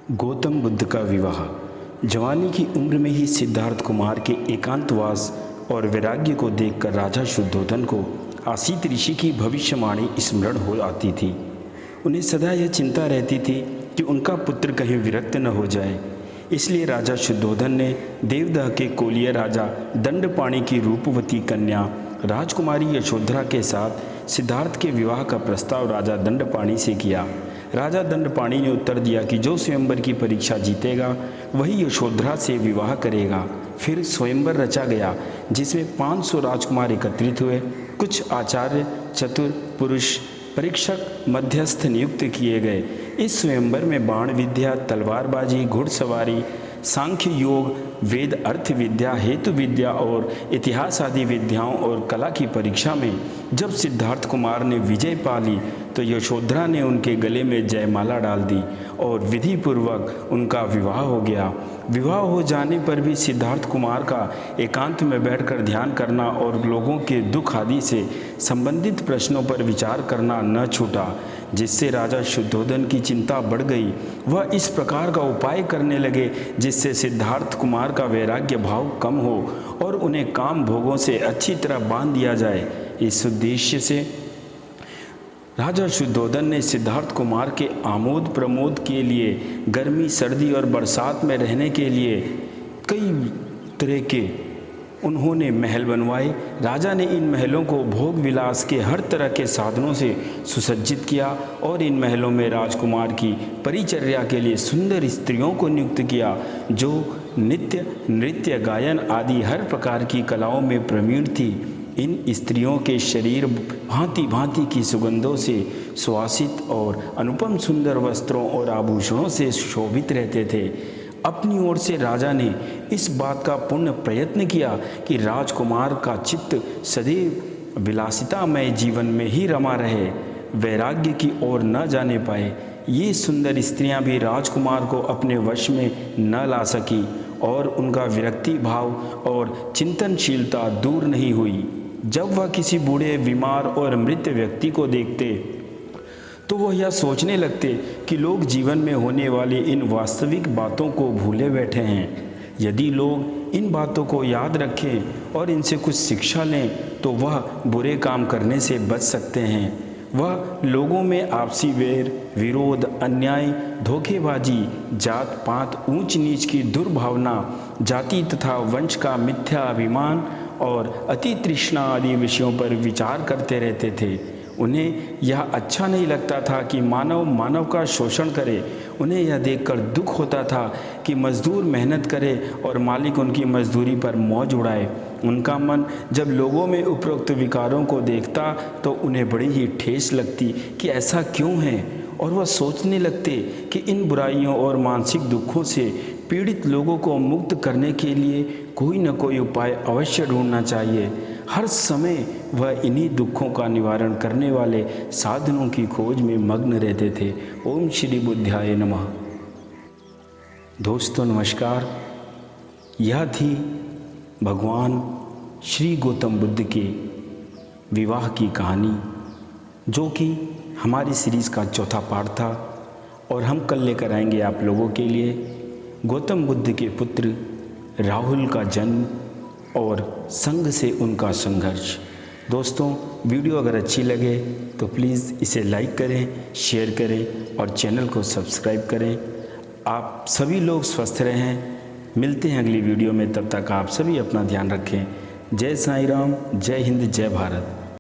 गौतम बुद्ध का विवाह। जवानी की उम्र में ही सिद्धार्थ कुमार के एकांतवास और वैराग्य को देखकर राजा शुद्धोधन को आसीत ऋषि की भविष्यवाणी स्मरण हो आती थी। उन्हें सदा यह चिंता रहती थी कि उनका पुत्र कहीं विरक्त न हो जाए। इसलिए राजा शुद्धोधन ने देवदह के कोलिय राजा दंडपाणि की रूपवती कन्या राजकुमारी यशोधरा के साथ सिद्धार्थ के विवाह का प्रस्ताव राजा दंडपाणि से किया। राजा दंडपाणि ने उत्तर दिया कि जो स्वयंवर की परीक्षा जीतेगा वही यशोधरा से विवाह करेगा। फिर स्वयंवर रचा गया जिसमें 500 राजकुमार एकत्रित हुए। कुछ आचार्य, चतुर पुरुष, परीक्षक, मध्यस्थ नियुक्त किए गए। इस स्वयंवर में बाण विद्या, तलवारबाजी, घुड़सवारी, सांख्य योग, वेद, अर्थ विद्या, हेतु विद्या और इतिहास आदि विद्याओं और कला की परीक्षा में जब सिद्धार्थ कुमार ने विजय पा ली तो यशोधरा ने उनके गले में जयमाला डाल दी और विधि पूर्वक उनका विवाह हो गया। विवाह हो जाने पर भी सिद्धार्थ कुमार का एकांत में बैठकर ध्यान करना और लोगों के दुख आदि से संबंधित प्रश्नों पर विचार करना न छूटा, जिससे राजा शुद्धोधन की चिंता बढ़ गई। वह इस प्रकार का उपाय करने लगे जिससे सिद्धार्थ कुमार का वैराग्य भाव कम हो और उन्हें काम भोगों से अच्छी तरह बांध दिया जाए। इस उद्देश्य से राजा शुद्धोधन ने सिद्धार्थ कुमार के आमोद प्रमोद के लिए गर्मी, सर्दी और बरसात में रहने के लिए कई तरह के उन्होंने महल बनवाए। राजा ने इन महलों को भोग विलास के हर तरह के साधनों से सुसज्जित किया और इन महलों में राजकुमार की परिचर्या के लिए सुंदर स्त्रियों को नियुक्त किया जो नित्य, नृत्य, गायन आदि हर प्रकार की कलाओं में प्रवीण थी। इन स्त्रियों के शरीर भांति भांति की सुगंधों से सुवासित और अनुपम सुंदर वस्त्रों और आभूषणों से शोभित रहते थे। अपनी ओर से राजा ने इस बात का पूर्ण प्रयत्न किया कि राजकुमार का चित्त सदैव विलासितामय जीवन में ही रमा रहे, वैराग्य की ओर न जाने पाए। ये सुंदर स्त्रियां भी राजकुमार को अपने वश में न ला सकी और उनका विरक्ति भाव और चिंतनशीलता दूर नहीं हुई। जब वह किसी बूढ़े, बीमार और मृत व्यक्ति को देखते तो वह यह सोचने लगते कि लोग जीवन में होने वाली इन वास्तविक बातों को भूले बैठे हैं। यदि लोग इन बातों को याद रखें और इनसे कुछ शिक्षा लें तो वह बुरे काम करने से बच सकते हैं। वह लोगों में आपसी वैर, विरोध, अन्याय, धोखेबाजी, जात पात, ऊंच नीच की दुर्भावना, जाति तथा वंश का मिथ्या अभिमान और अति तृष्णा आदि विषयों पर विचार करते रहते थे। उन्हें यह अच्छा नहीं लगता था कि मानव मानव का शोषण करे। उन्हें यह देखकर दुख होता था कि मजदूर मेहनत करे और मालिक उनकी मजदूरी पर मौज उड़ाए। उनका मन जब लोगों में उपरोक्त विकारों को देखता तो उन्हें बड़ी ही ठेस लगती कि ऐसा क्यों है, और वह सोचने लगते कि इन बुराइयों और मानसिक दुखों से पीड़ित लोगों को मुक्त करने के लिए कोई न कोई उपाय अवश्य ढूंढना चाहिए। हर समय वह इन्हीं दुखों का निवारण करने वाले साधनों की खोज में मग्न रहते थे। ओम श्री बुद्धाय नमः। दोस्तों नमस्कार। यह थी भगवान श्री गौतम बुद्ध के विवाह की कहानी, जो कि हमारी सीरीज़ का चौथा पार्ट था, और हम कल लेकर आएंगे आप लोगों के लिए गौतम बुद्ध के पुत्र राहुल का जन्म और संघ से उनका संघर्ष। दोस्तों वीडियो अगर अच्छी लगे तो प्लीज़ इसे लाइक करें, शेयर करें और चैनल को सब्सक्राइब करें। आप सभी लोग स्वस्थ रहें। मिलते हैं अगली वीडियो में, तब तक आप सभी अपना ध्यान रखें। जय साईं राम, जय हिंद, जय भारत।